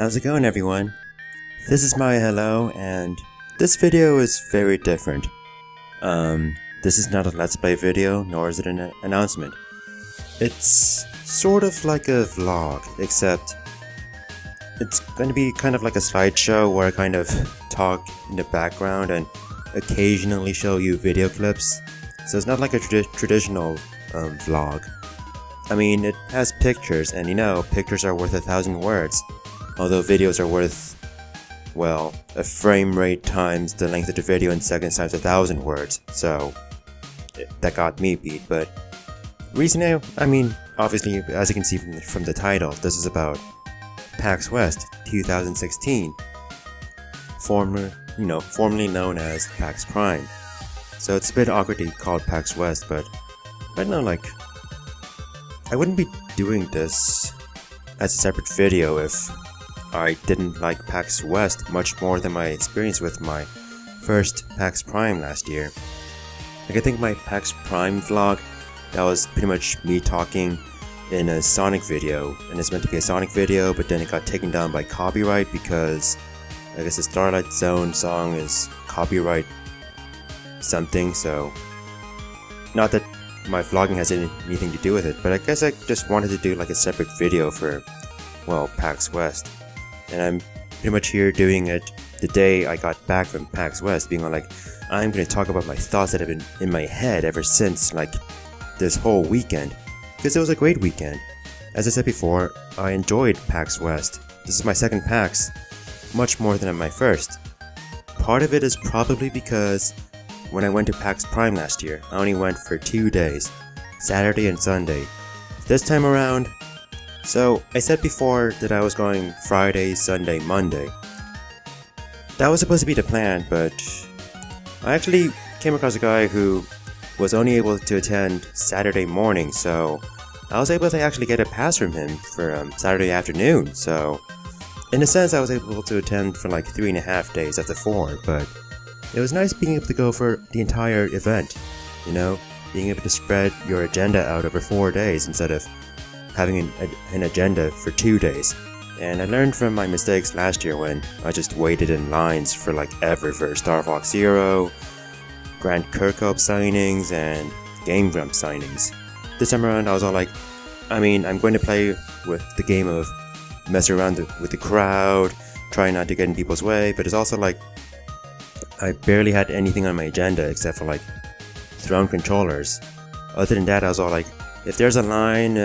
How's it going, everyone? This is my hello, and this video is very different. This is not a Let's Play video, nor is it an announcement. It's sort of like a vlog, except it's going to be kind of like a slideshow where I kind of talk in the background and occasionally show you video clips. So it's not like a traditional vlog. I mean, it has pictures, and you know, pictures are worth 1,000 words. Although videos are worth, well, a frame rate times the length of the video in seconds times 1,000 words. So that got me beat. But recently, I mean, obviously, as you can see from the title, this is about PAX West 2016, formerly known as PAX Prime. So it's a bit awkward to call it PAX West, but I don't know, like, I wouldn't be doing this as a separate video if I didn't like PAX West much more than my experience with my first PAX Prime last year. Like, I think my PAX Prime vlog, that was pretty much me talking in a Sonic video, and it's meant to be a Sonic video, but then it got taken down by copyright because I guess the Starlight Zone song is copyright something, so not that my vlogging has anything to do with it, but I guess I just wanted to do like a separate video for, well, PAX West. And I'm pretty much here doing it the day I got back from PAX West, being like, I'm going to talk about my thoughts that have been in my head ever since, like, this whole weekend. Because it was a great weekend. As I said before, I enjoyed PAX West. This is my second PAX, much more than my first. Part of it is probably because when I went to PAX Prime last year, I only went for 2 days, Saturday and Sunday. This time around, so I said before that I was going Friday, Sunday, Monday. That was supposed to be the plan, but I actually came across a guy who was only able to attend Saturday morning, so I was able to actually get a pass from him for Saturday afternoon. So in a sense, I was able to attend for like 3.5 days of the 4, but it was nice being able to go for the entire event, you know, being able to spread your agenda out over 4 days instead of having an agenda for 2 days. And I learned from my mistakes last year when I just waited in lines for like ever for Star Fox Zero, Grant Kirkhope signings, and Game Grumps signings. This time around I was all like, I mean, I'm going to play with the game of mess around with the crowd, try not to get in people's way, but it's also like, I barely had anything on my agenda except for like throne controllers. Other than that, I was all like, if there's a line,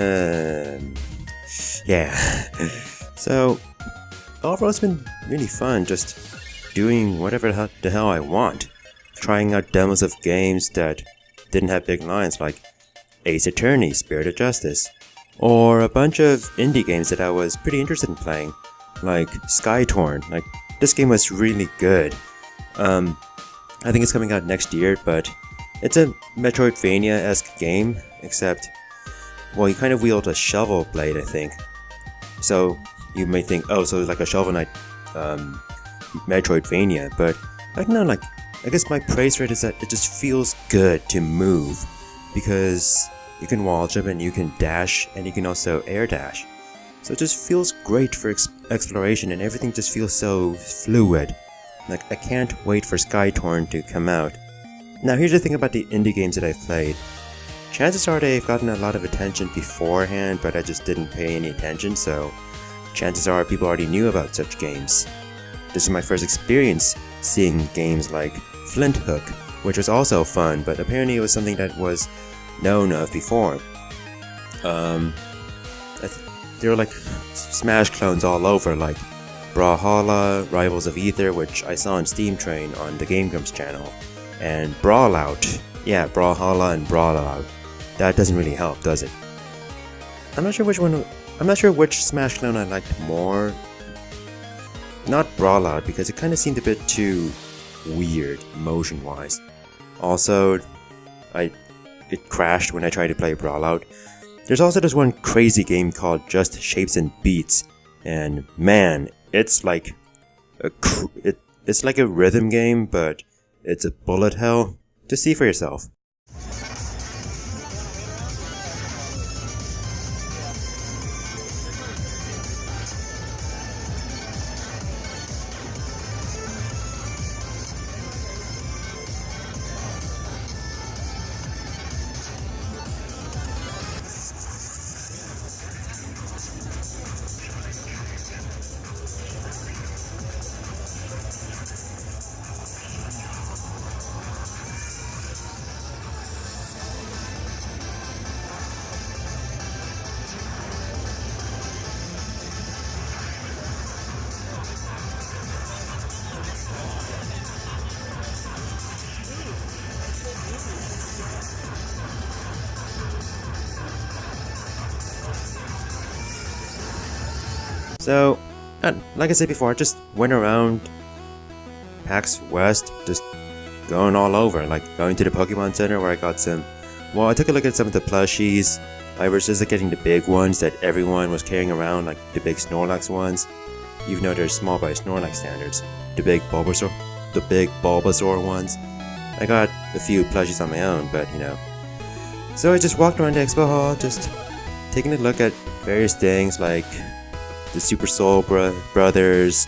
yeah. So overall, it's been really fun just doing whatever the hell I want. Trying out demos of games that didn't have big lines, like Ace Attorney, Spirit of Justice, or a bunch of indie games that I was pretty interested in playing, like Skytorn. Like, this game was really good. I think it's coming out next year, but it's a Metroidvania-esque game, except, well, you kind of wield a shovel blade, I think. So you may think, oh, so it's like a Shovel Knight Metroidvania, but I don't know, like, I guess my praise for it is that it just feels good to move, because you can wall jump and you can dash, and you can also air dash. So it just feels great for exploration, and everything just feels so fluid. Like, I can't wait for Skytorn to come out. Now, here's the thing about the indie games that I've played. Chances are they've gotten a lot of attention beforehand, but I just didn't pay any attention, so chances are people already knew about such games. This is my first experience seeing games like Flint Hook, which was also fun, but apparently it was something that was known of before. There were like Smash clones all over, like Brawlhalla, Rivals of Ether, which I saw on Steam Train on the Game Grumps channel, and Brawlout. Yeah, Brawlhalla and Brawlout. That doesn't really help, does it? I'm not sure which Smash clone I liked more. Not Brawlout, because it kind of seemed a bit too weird, motion-wise. Also, it crashed when I tried to play Brawlout. There's also this one crazy game called Just Shapes and Beats, and man, it's like it's like a rhythm game, but it's a bullet hell. Just see for yourself. So, like I said before, I just went around PAX West, just going all over, like going to the Pokemon Center where I got some. Well, I took a look at some of the plushies. I was just getting the big ones that everyone was carrying around, like the big Snorlax ones, even though they're small by Snorlax standards. The big Bulbasaur ones. I got a few plushies on my own, but you know. So I just walked around the expo hall, just taking a look at various things like the Super Soul Brothers.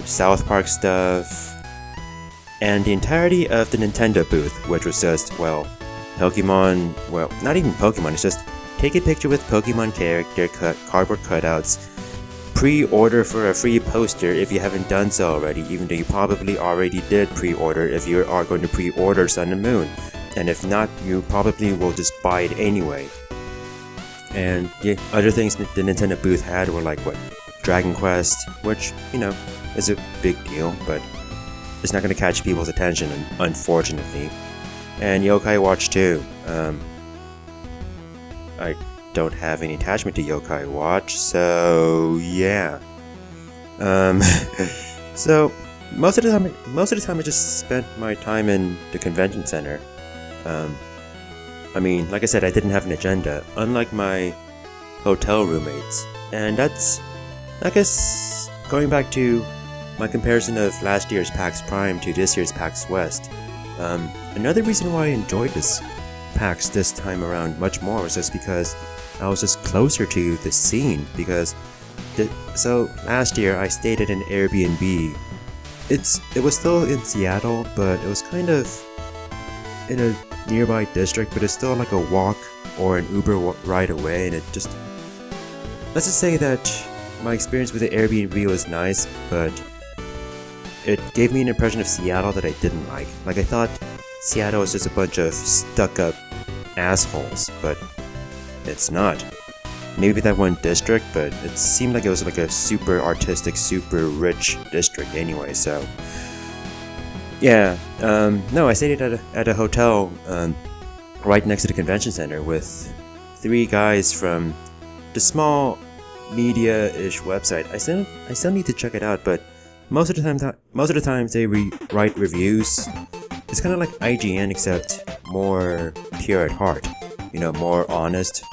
South Park stuff, and the entirety of the Nintendo booth, which was just, well, Pokemon, well, not even Pokemon, it's just take a picture with Pokemon character cardboard cutouts, pre-order for a free poster if you haven't done so already, even though you probably already did pre-order if you are going to pre-order Sun and Moon, and if not, you probably will just buy it anyway. And the other things the Nintendo booth had were like, what, Dragon Quest, which, you know, is a big deal, but it's not going to catch people's attention, unfortunately. And Yokai Watch 2. I don't have any attachment to Yokai Watch, so yeah. So most of the time I just spent my time in the convention center. I mean, like I said, I didn't have an agenda, unlike my hotel roommates, and that's, I guess, going back to my comparison of last year's PAX Prime to this year's PAX West. Another reason why I enjoyed this PAX this time around much more was just because I was just closer to the scene, because so last year I stayed at an Airbnb. It was still in Seattle, but it was kind of in a nearby district, but it's still like a walk or an Uber ride away, and it just, let's just say that my experience with the Airbnb was nice, but it gave me an impression of Seattle that I didn't like. Like, I thought Seattle was just a bunch of stuck-up assholes, but it's not. Maybe that one district, but it seemed like it was like a super artistic, super rich district anyway, so yeah. No, I stayed at a hotel right next to the convention center with 3 guys from the small media-ish website. I still need to check it out, but most of the time they write reviews. It's kind of like IGN, except more pure at heart. You know, more honest,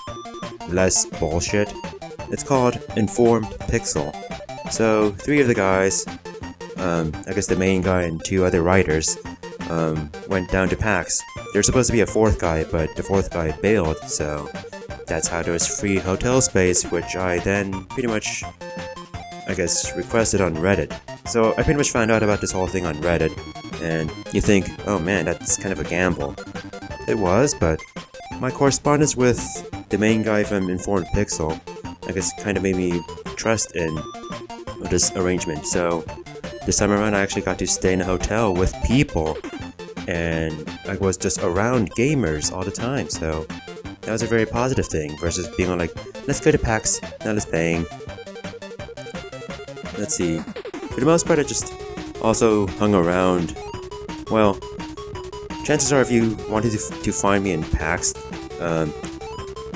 less bullshit. It's called Informed Pixel. So 3 of the guys, I guess the main guy and 2 other writers, went down to PAX. There's supposed to be a 4th guy, but the 4th guy bailed, so that's how there was free hotel space, which I then pretty much, I guess, requested on Reddit. So I pretty much found out about this whole thing on Reddit, and you think, oh man, that's kind of a gamble. It was, but my correspondence with the main guy from Informed Pixel, I guess, kind of made me trust in this arrangement. So this time around I actually got to stay in a hotel with people, and I was just around gamers all the time, so that was a very positive thing, versus being on like, let's go to PAX, now let's bang. Let's see. For the most part, I just also hung around. Well, chances are if you wanted to find me in PAX,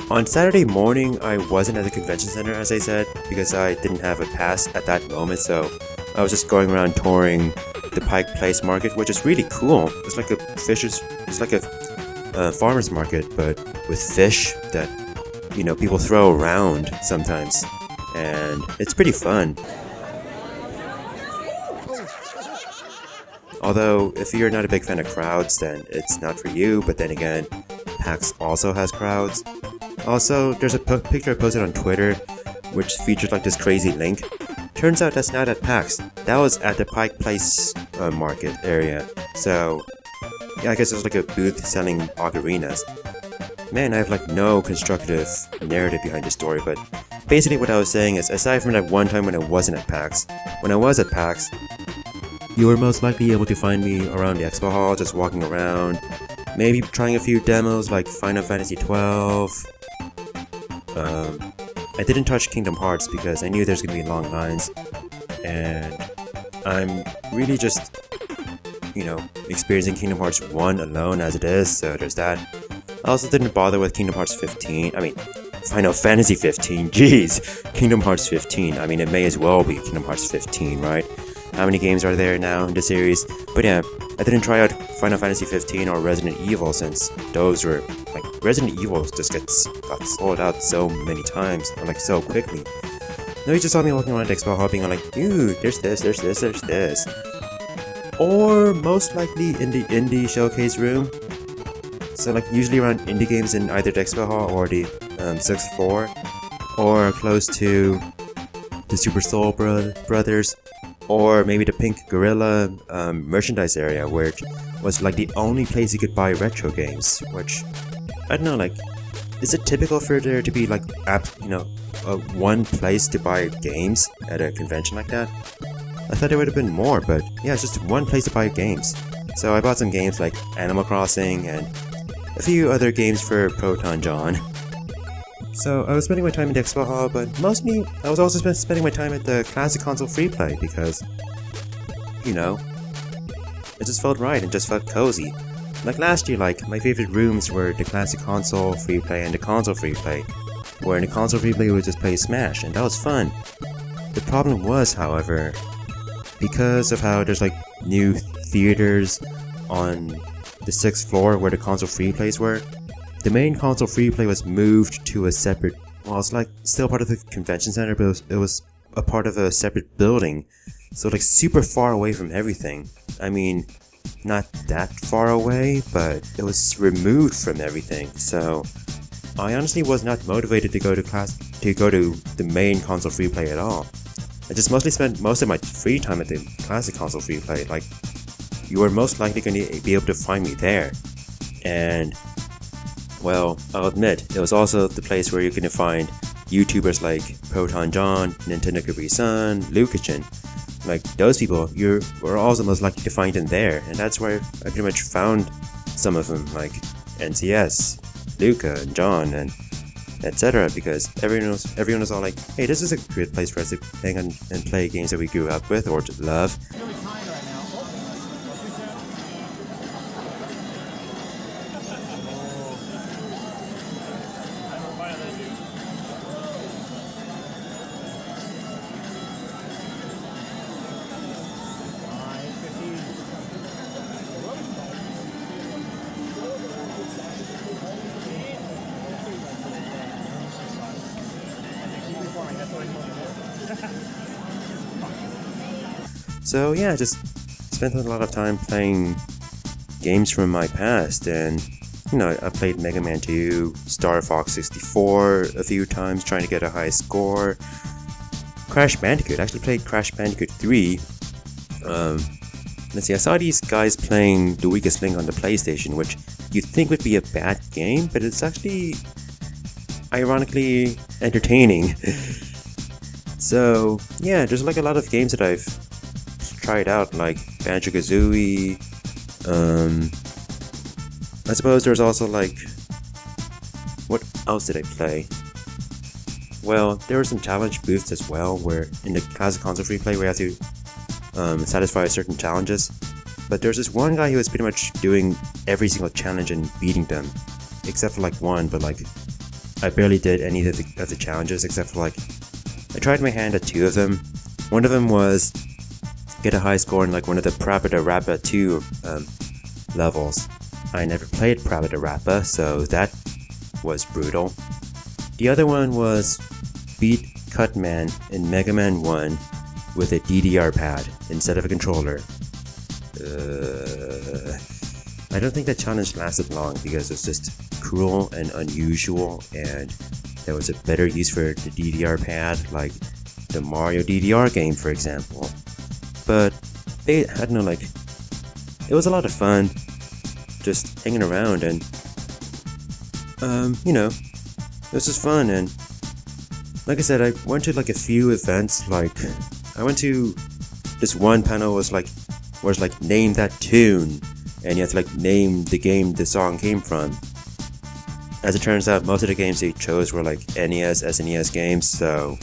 on Saturday morning I wasn't at the convention center, as I said, because I didn't have a pass at that moment, so I was just going around touring the Pike Place Market, which is really cool. It's like a farmer's market, but with fish that, you know, people throw around sometimes, and it's pretty fun. Although, if you're not a big fan of crowds, then it's not for you, but then again, PAX also has crowds. Also, there's a picture I posted on Twitter, which featured like this crazy link. Turns out that's not at PAX, that was at the Pike Place market area. So, yeah, I guess there's like a booth selling ocarinas. Man, I have like no constructive narrative behind the story, but basically what I was saying is, aside from that one time when I wasn't at PAX, when I was at PAX, you were most likely able to find me around the expo hall, just walking around, maybe trying a few demos like Final Fantasy 12. I didn't touch Kingdom Hearts because I knew there's gonna be long lines, and I'm really just, you know, experiencing Kingdom Hearts 1 alone as it is, so there's that. I also didn't bother with Kingdom Hearts 15, Final Fantasy 15, jeez! Kingdom Hearts 15, I mean, it may as well be Kingdom Hearts 15, right? How many games are there now in the series? But yeah, I didn't try out Final Fantasy 15 or Resident Evil since those were, like, Resident Evil just got sold out so many times, or like so quickly. No, you just saw me walking around the expo hall being like, dude, there's this. Or most likely in the indie showcase room. So like usually around indie games in either the expo hall or the 6th floor, or close to the Super Soul Brothers, or maybe the Pink Gorilla merchandise area, which was like the only place you could buy retro games. Which, I don't know, like, is it typical for there to be like one place to buy games at a convention like that? I thought there would have been more, but yeah, it's just one place to buy games. So I bought some games like Animal Crossing and a few other games for Proton John. So I was spending my time in the expo hall, but mostly I was also spending my time at the Classic Console Freeplay because, you know, it just felt right and just felt cozy. Like last year, like, my favorite rooms were the Classic Console Freeplay and the Console Freeplay, where in the Console Freeplay we would just play Smash, and that was fun. The problem was, however, because of how there's like new theaters on the 6th floor where the Console Freeplays were, the main Console Freeplay was moved to a separate, well, it's like still part of the convention center, but it was a part of a separate building, so like super far away from everything. I mean, not that far away, but it was removed from everything, so I honestly was not motivated to go to the main Console Freeplay at all. I just mostly spent most of my free time at the Classic Console Freeplay. Like, you were most likely going to be able to find me there. And, well, I'll admit, it was also the place where you're going to find YouTubers like Proton John, Nintendo Capri Sun, Lucachin. Like, those people, you were also most likely to find them there. And that's where I pretty much found some of them, like NCS, Luca, and John, and etc. Because everyone was all like, hey, this is a great place for us to hang on and play games that we grew up with or to love. So yeah, I just spent a lot of time playing games from my past, and you know, I played Mega Man 2, Star Fox 64 a few times trying to get a high score. Crash Bandicoot, I actually played Crash Bandicoot 3. Let's see, I saw these guys playing The Weakest Link on the PlayStation, which you'd think would be a bad game, but it's actually ironically entertaining. So yeah, there's like a lot of games that I've tried out, like Banjo-Kazooie. I suppose there's also like, what else did I play? Well, there were some challenge booths as well, where in the Classic Console Freeplay we have to satisfy certain challenges. But there's this one guy who was pretty much doing every single challenge and beating them, except for like one. But like, I barely did any of the challenges except for like, I tried my hand at two of them. One of them was get a high score in like one of the Pravda Rappa 2 levels. I never played Pravda Rappa, so that was brutal. The other one was beat Cutman in Mega Man 1 with a DDR pad instead of a controller. I don't think that challenge lasted long because it was just cruel and unusual, and there was a better use for the DDR pad, like the Mario DDR game, for example. But I don't know, like, it was a lot of fun just hanging around, and you know, it was just fun. And like I said, I went to like a few events. Like I went to this one panel was like name that tune, and you have to like name the game the song came from. As it turns out, most of the games they chose were like NES, SNES games, so,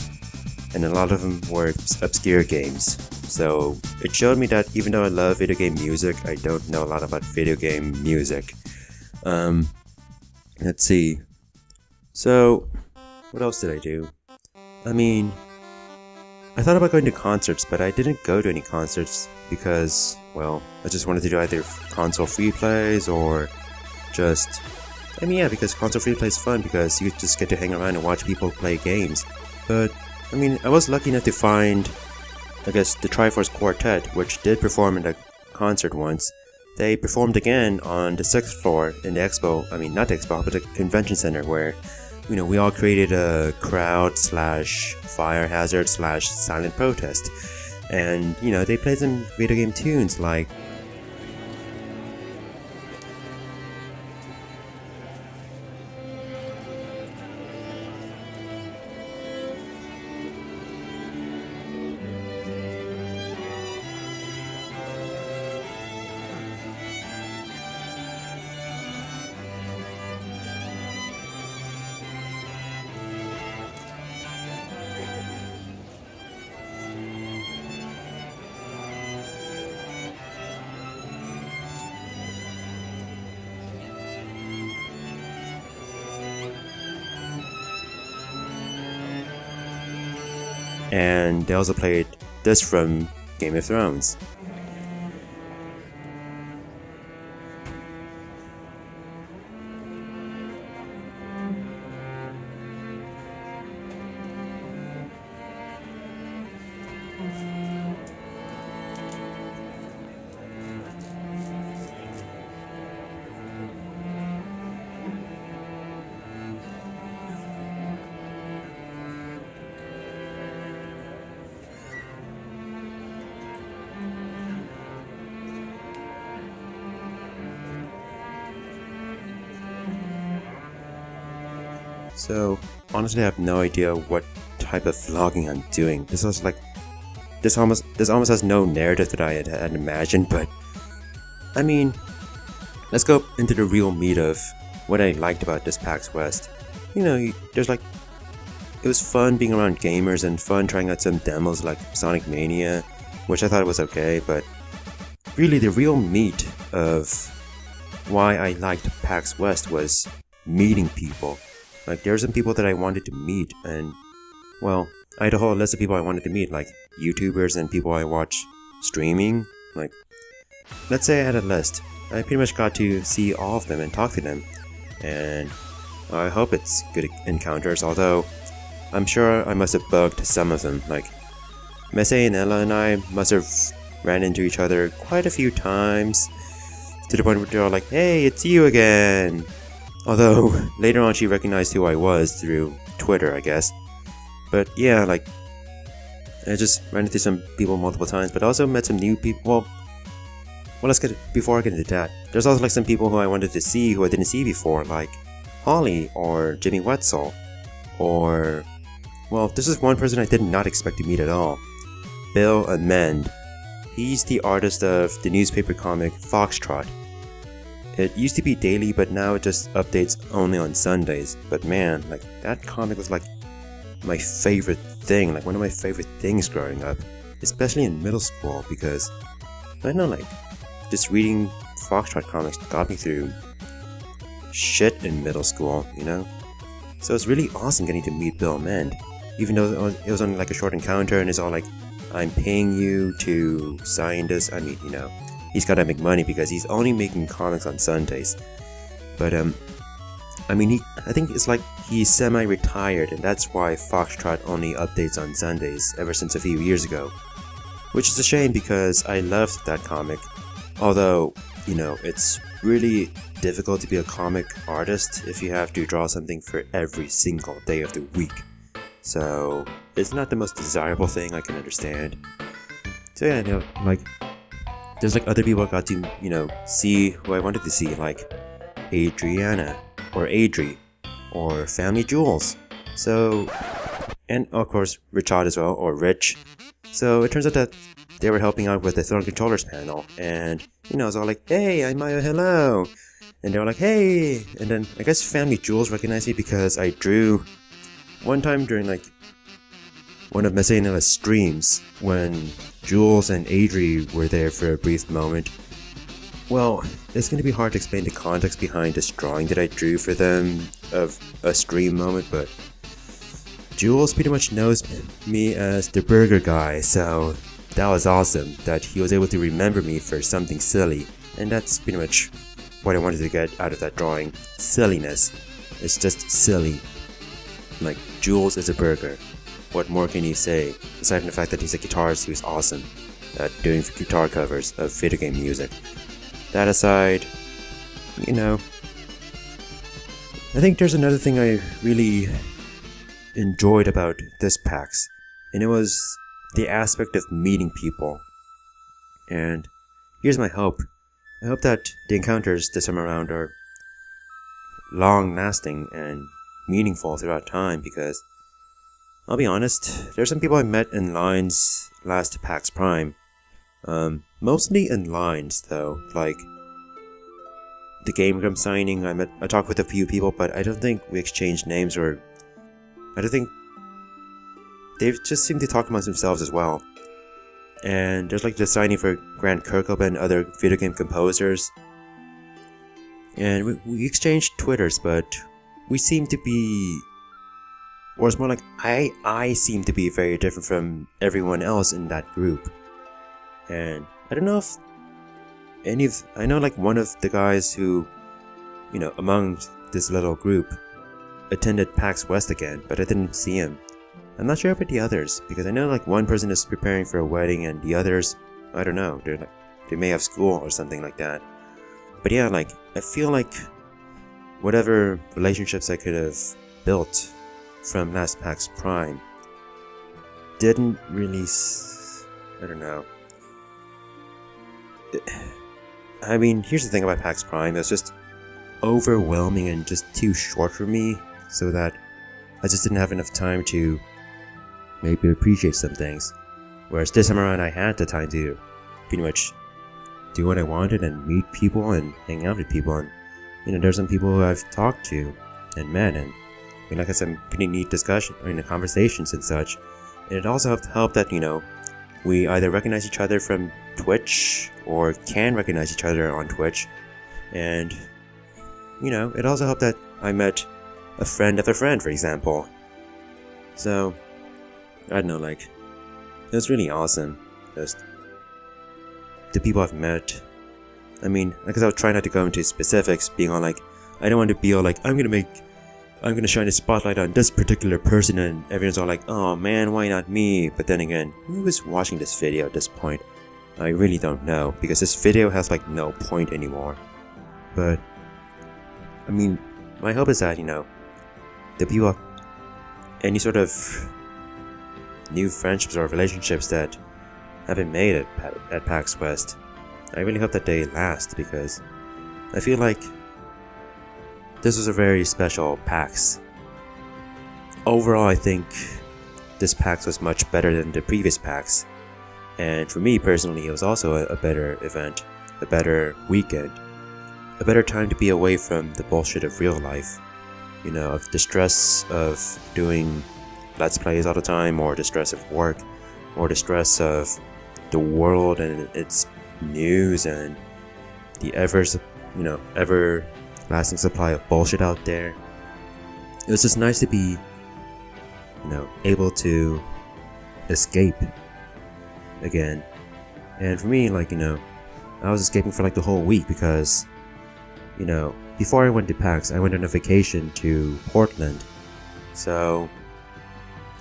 and a lot of them were obscure games. So it showed me that even though I love video game music, I don't know a lot about video game music. Let's see. So, what else did I do? I mean, I thought about going to concerts, but I didn't go to any concerts because, well, I just wanted to do either console free plays or just, I mean, yeah, because console free play is fun because you just get to hang around and watch people play games. But, I mean, I was lucky enough to find, I guess, the Triforce Quartet, which did perform in a concert once. They performed again on the 6th floor in the expo, I mean, not the expo, but the convention center, where, you know, we all created a crowd slash fire hazard slash silent protest. And, you know, they played some video game tunes like and they also played this from Game of Thrones. So, honestly, I have no idea what type of vlogging I'm doing. This almost has no narrative that I had imagined, but I mean, let's go into the real meat of what I liked about this PAX West. You know, there's like, it was fun being around gamers and fun trying out some demos like Sonic Mania, which I thought was okay, but really the real meat of why I liked PAX West was meeting people. Like, there are some people that I wanted to meet, and, well, I had a whole list of people I wanted to meet, like YouTubers and people I watch streaming. Like, let's say I had a list. I pretty much got to see all of them and talk to them, and I hope it's good encounters, although I'm sure I must have bugged some of them. Like, Messe and Ella and I must have ran into each other quite a few times, to the point where they're all like, "Hey, it's you again!" Although, later on she recognized who I was through Twitter, I guess. But yeah, like, I just ran into some people multiple times, but also met some new people. Well, before I get into that, there's also like some people who I wanted to see who I didn't see before, like Holly or Jimmy Wetzel, or, well, this is one person I did not expect to meet at all. Bill Amend. He's the artist of the newspaper comic Foxtrot. It used to be daily, but now it just updates only on Sundays. But man, like, that comic was like my favorite thing, like one of my favorite things growing up, especially in middle school, because I don't know, like, just reading Foxtrot comics got me through shit in middle school, you know? So it's really awesome getting to meet Bill Amend, even though it was only like a short encounter, and it's all like, I'm paying you to sign this. I mean, he's gotta make money because he's only making comics on Sundays. But I mean, I think it's like he's semi-retired, and that's why Foxtrot only updates on Sundays ever since a few years ago. Which is a shame because I loved that comic. Although, it's really difficult to be a comic artist if you have to draw something for every single day of the week. So, it's not the most desirable thing, I can understand. So yeah, there's like other people I got to, see who I wanted to see, like Adriana, or Adri, or Family Jewels. So, and of course, Richard as well, or Rich. So it turns out that they were helping out with the Throne Controllers panel, and it's all like, hey, I'm Mayo, hello! And they were like, hey! And then I guess Family Jewels recognized me because I drew one time during like one of Messenila's streams when Jules and Adri were there for a brief moment. Well, it's going to be hard to explain the context behind this drawing that I drew for them of a stream moment, but Jules pretty much knows me as the burger guy, so that was awesome that he was able to remember me for something silly, and that's pretty much what I wanted to get out of that drawing. Silliness. It's just silly. Like, Jules is a burger. What more can you say, aside from the fact that he's a guitarist who's awesome at doing guitar covers of video game music. That aside, I think there's another thing I really enjoyed about this PAX, and it was the aspect of meeting people. And here's my hope. I hope that the encounters this time around are long-lasting and meaningful throughout time, because I'll be honest, there's some people I met in lines last PAX Prime. Mostly in lines though, like the Game Grump signing. I talked with a few people, but I don't think we exchanged names, or I don't think they just seem to talk amongst themselves as well. And there's like the signing for Grant Kirkhope and other video game composers. And we exchanged Twitters, but we seem to be, or it's more like I seem to be very different from everyone else in that group. And I don't know if I know like one of the guys who, among this little group, attended PAX West again, but I didn't see him. I'm not sure about the others, because I know like one person is preparing for a wedding and the others, I don't know, they may have school or something like that. But yeah, like, I feel like whatever relationships I could have built from last PAX Prime didn't really, I don't know. I mean, here's the thing about PAX Prime, it's just overwhelming and just too short for me, so that I just didn't have enough time to maybe appreciate some things. Whereas this time around I had the time to pretty much do what I wanted and meet people and hang out with people, and there's some people who I've talked to and met, and like I said, pretty neat discussion, conversations and such. And it also helped that, we either recognize each other from Twitch or can recognize each other on Twitch. And, it also helped that I met a friend of a friend, for example. So, I don't know, like, it was really awesome. Just the people I've met. I mean, I guess I'll try not to go into specifics, being all like, I don't want to be all like, I'm gonna shine a spotlight on this particular person, and everyone's all like, oh man, why not me? But then again, who is watching this video at this point? I really don't know, because this video has like no point anymore. But, I mean, my hope is that, the people, any sort of new friendships or relationships that have been made at PAX West, I really hope that they last, because I feel like this was a very special PAX. Overall, I think this PAX was much better than the previous PAX, and for me personally, it was also a better event, a better weekend, a better time to be away from the bullshit of real life, of the stress of doing Let's Plays all the time, or the stress of work, or the stress of the world and its news and the ever-lasting supply of bullshit out there. It was just nice to be, able to escape again. And for me, like, I was escaping for like the whole week because, before I went to PAX, I went on a vacation to Portland. So,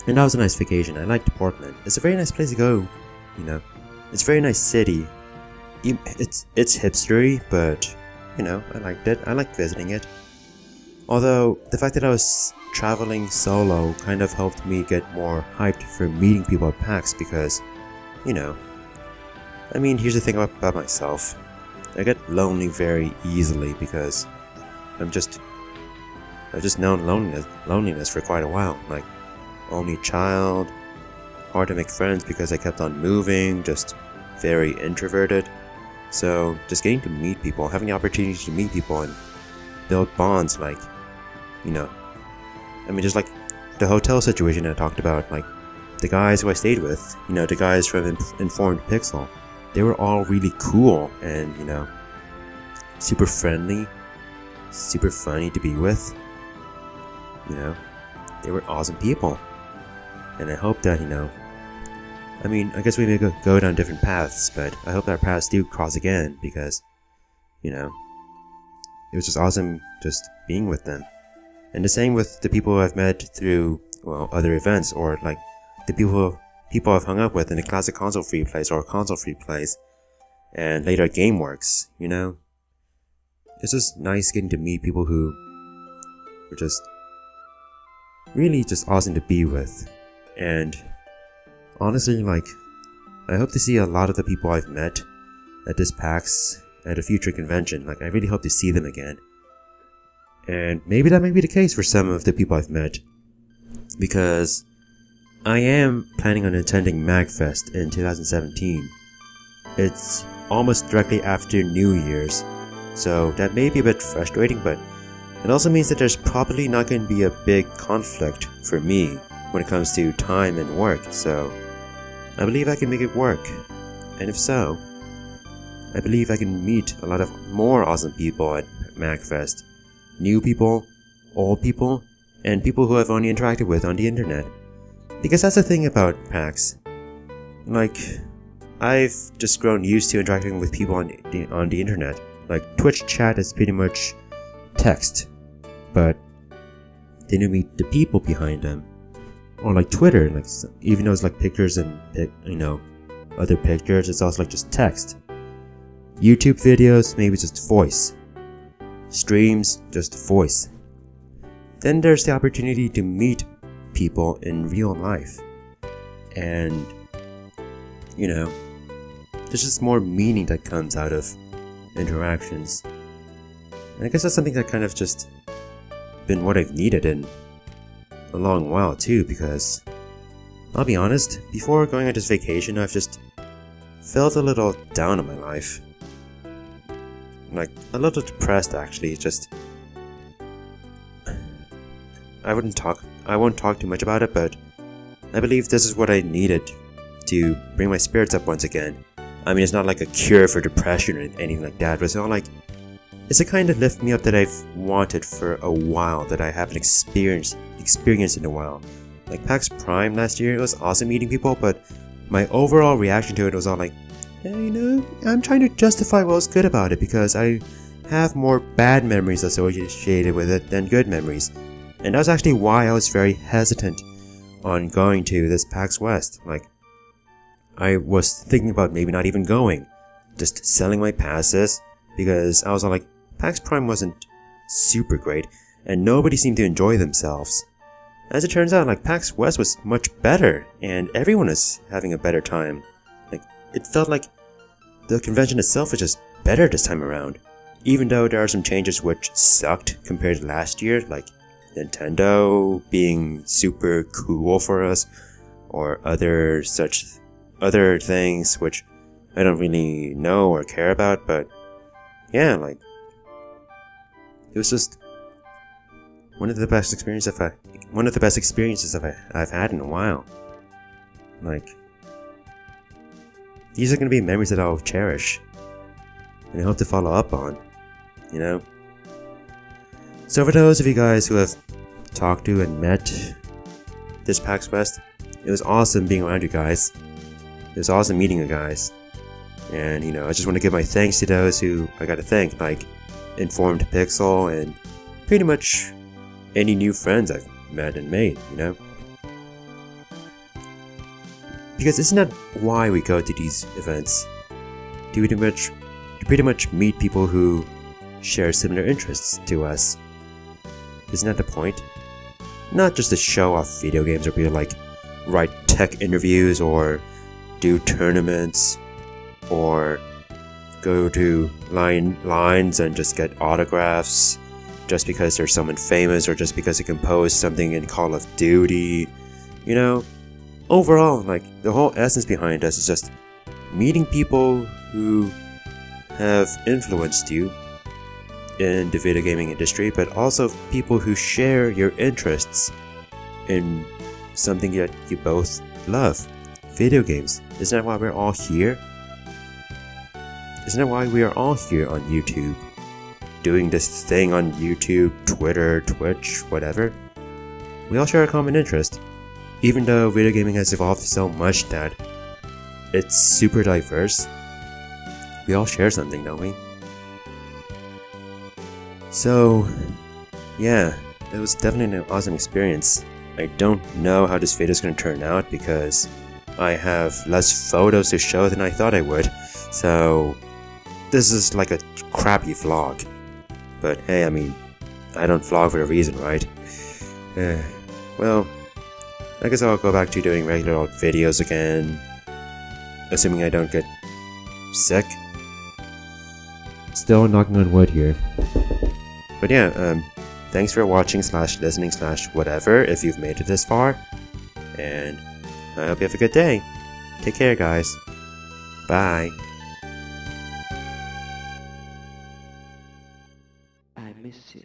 and that was a nice vacation. I liked Portland. It's a very nice place to go, It's a very nice city. It's hipstery, but, I liked it. I liked visiting it. Although, the fact that I was traveling solo kind of helped me get more hyped for meeting people at PAX because, here's the thing about myself. I get lonely very easily because I've just known loneliness for quite a while. Like, only child, hard to make friends because I kept on moving, just very introverted. So, just getting to meet people, having the opportunity to meet people and build bonds, like, just like the hotel situation I talked about, like, the guys who I stayed with, the guys from Informed Pixel, they were all really cool and, super friendly, super funny to be with. They were awesome people. And I hope that, I guess we may go down different paths, but I hope our paths do cross again because, it was just awesome just being with them. And the same with the people I've met through, other events, or like the people I've hung up with in the classic console free plays or console free plays, and later at GameWorks, It's just nice getting to meet people who were just really just awesome to be with. And honestly, like, I hope to see a lot of the people I've met at this PAX at a future convention. Like, I really hope to see them again. And maybe that might be the case for some of the people I've met, because I am planning on attending MagFest in 2017. It's almost directly after New Year's, so that may be a bit frustrating, but it also means that there's probably not going to be a big conflict for me when it comes to time and work, so I believe I can make it work. And if so, I believe I can meet a lot of more awesome people at MagFest. New people, old people, and people who I've only interacted with on the internet. Because that's the thing about PAX. Like, I've just grown used to interacting with people on the internet. Like, Twitch chat is pretty much text, but then you meet the people behind them. Or like Twitter, like, even though it's like pictures and, other pictures, it's also like just text. YouTube videos, maybe just voice. Streams, just voice. Then there's the opportunity to meet people in real life. And, there's just more meaning that comes out of interactions. And I guess that's something that kind of just been what I've needed in a long while too, because I'll be honest, before going on this vacation, I've just felt a little down in my life. Like, a little depressed actually. Just, I won't talk too much about it, but I believe this is what I needed to bring my spirits up once again. It's not like a cure for depression or anything like that, but it's all like, it's a kind of lift me up that I've wanted for a while, that I haven't experienced in a while. Like PAX Prime last year, it was awesome meeting people, but my overall reaction to it was all like, I'm trying to justify what was good about it because I have more bad memories associated with it than good memories. And that was actually why I was very hesitant on going to this PAX West. Like, I was thinking about maybe not even going, just selling my passes, because I was all like, PAX Prime wasn't super great, and nobody seemed to enjoy themselves. As it turns out, like, PAX West was much better, and everyone was having a better time. Like, it felt like the convention itself was just better this time around. Even though there are some changes which sucked compared to last year, like Nintendo being super cool for us, or other things which I don't really know or care about, but yeah, like, it was just one of the best experiences I've had in a while. Like, these are going to be memories that I'll cherish, and I hope to follow up on, So for those of you guys who have talked to and met this PAX West, it was awesome being around you guys. It was awesome meeting you guys. And, you know, I just want to give my thanks to those who I gotta thank, like Informed Pixel and pretty much any new friends I've met and made, you know? Because isn't that why we go to these events? To pretty much meet people who share similar interests to us. Isn't that the point? Not just to show off video games or be like write tech interviews or do tournaments or go to lines and just get autographs just because there's someone famous or just because they composed something in Call of Duty. You know, overall, like, the whole essence behind us is just meeting people who have influenced you in the video gaming industry, but also people who share your interests in something that you both love. Video games. Isn't that why we're all here? Isn't that why we are all here on YouTube? Doing this thing on YouTube, Twitter, Twitch, whatever? We all share a common interest. Even though video gaming has evolved so much that it's super diverse, we all share something, don't we? So, yeah, it was definitely an awesome experience. I don't know how this video is going to turn out because I have less photos to show than I thought I would. So, this is like a crappy vlog. But hey, I mean, I don't vlog for a reason, right? Well, I guess I'll go back to doing regular old videos again. Assuming I don't get sick. Still knocking on wood here. But yeah, thanks for watching / listening / whatever if you've made it this far. And I hope you have a good day. Take care, guys. Bye. I miss you.